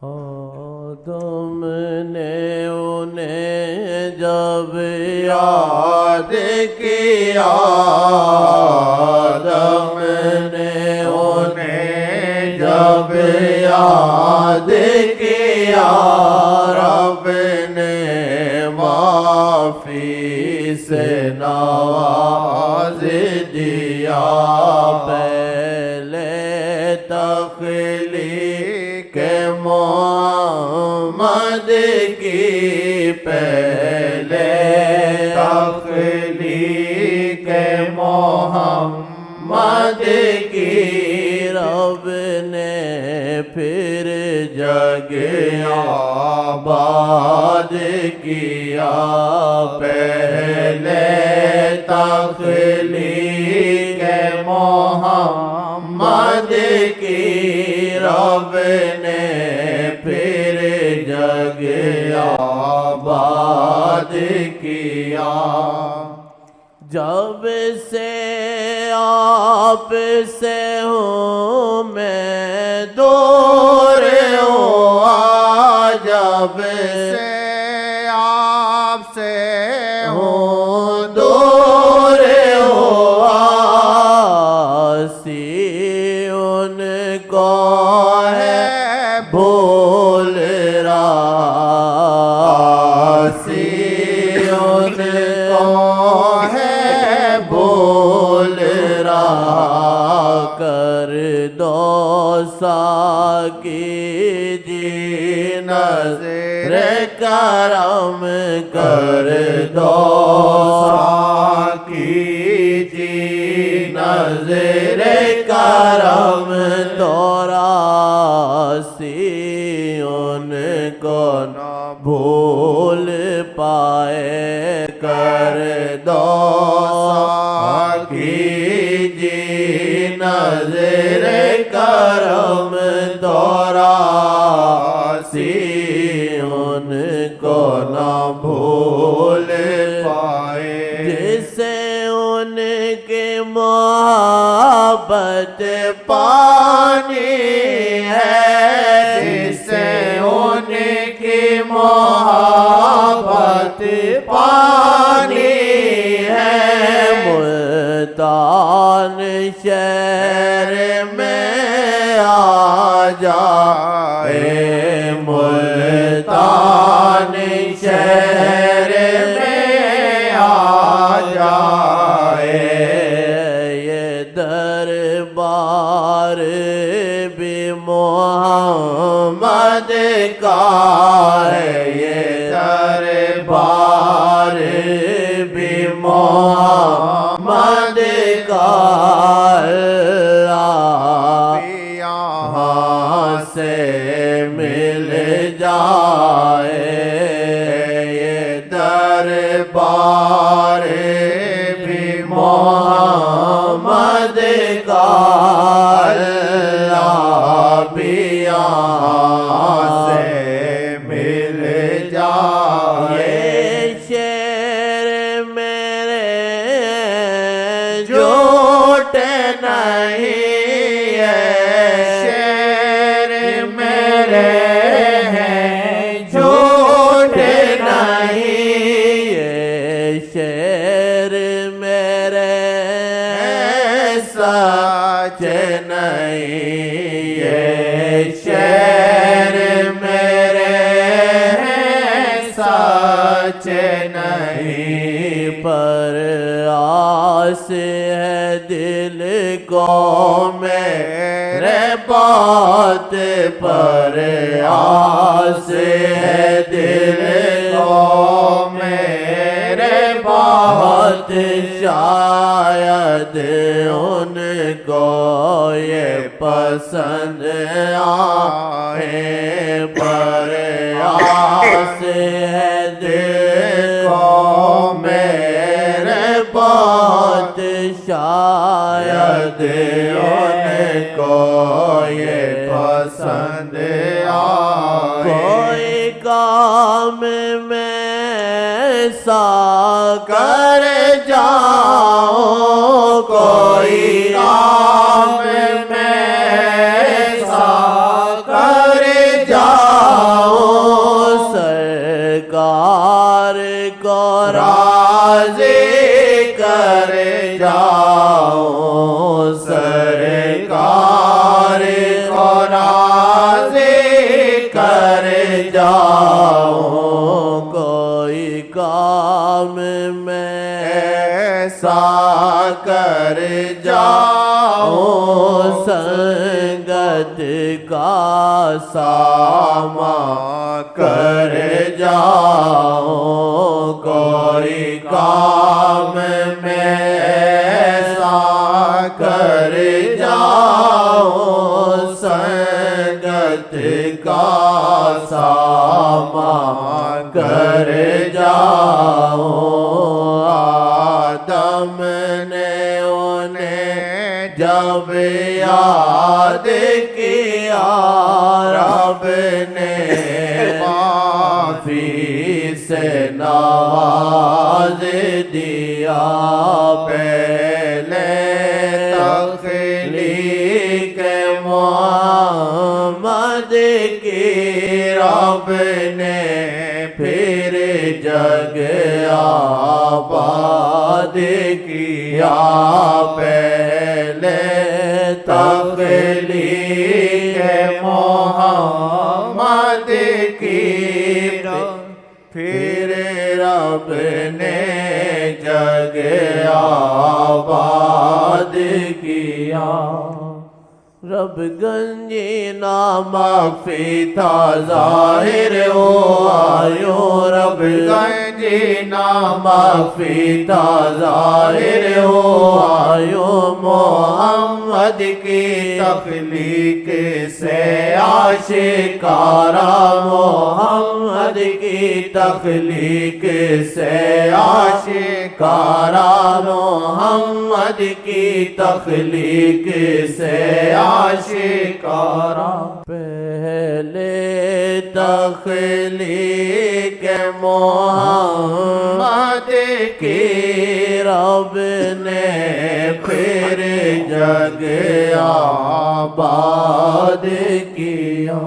آدم نے انہیں جب یاد کیا، آدم نے انہیں جب یاد کیا، رب نے معافی سے نواز دیا۔ پہلے تخلیق محمد کی، پہلے تخلیق محمد کی، رب نے پھر جگ آباد کیا۔ پہلے تخلیق محمد کی، رب نے پھر جگ آباد کیا۔ جب سے آپ سے ہوں میں دور ہوں، جب سے آپ سے ہوں دور ہوں، آسی ان کو ہے بھول رہا، آسی ان کو ہے بھول رہا، کر دو ساکی جی نظر کرم، کر دو ساکی جی نظر کرم، توراسی ان کو نہ بھول پائے، کر دو ساکی جی نظر کرم، توراسی ان کو نہ بھول پائے۔ جسے ان کی محبت پانی ہے، جسے ان کی محبت پانی ہے، ملتان شہر میں آ جائے، ملتان شہر میں آ جائے، یہ دربار بھی محمد کا ہے، یہ دربار بھی محمد کا، یہاں سے مل جائے، یہ دربار بھی محمد کا، اللہ بھی یہاں سے مل جائے۔ یہ شعر میرے جھوٹ نہیں ہے، شعر میرے ہیں جھوٹ نہیں، یہ شعر میرے سچ نہیں، یہ شعر میرے سچ نہیں، پر آس ہے دل کو میرے بات پر، آس ہے دل کو میرے بات، شاید ان کو یہ پسند آئے، پر آس ہے دل کو میرے بات، شاید ان کو یہ پسند آئے۔ کوئی کام میں ایسا کر جاؤ، کوئی کام میں ایسا کر جاؤ، کر جاؤں کوئی کام میں ایسا کر جاؤں سنگت کا سامان کر جاؤں کوئی کام میں ایسا کر جاؤں سنگت کا سامان کر جاؤں آدم نے انہیں جب یاد کیا رب نے معافی سے نواز دیا پہلے تخلیق محمد کی رب نے پھر جگ آباد کیا پہلے تخلیق محمد کی پھر رب نے جگ آباد کیا رب گنجی مخفی تھا ظاہر ہو آیو رب گنجی مخفی تھا ظاہر ہو آیو محمد کی تخلیق سے آشکارا محمد کی تخلیق سے آشکارا محمد کی تخلیق سے آشکارا پہلے تخلیق محمد کی رب نے پھر جگ آباد کیا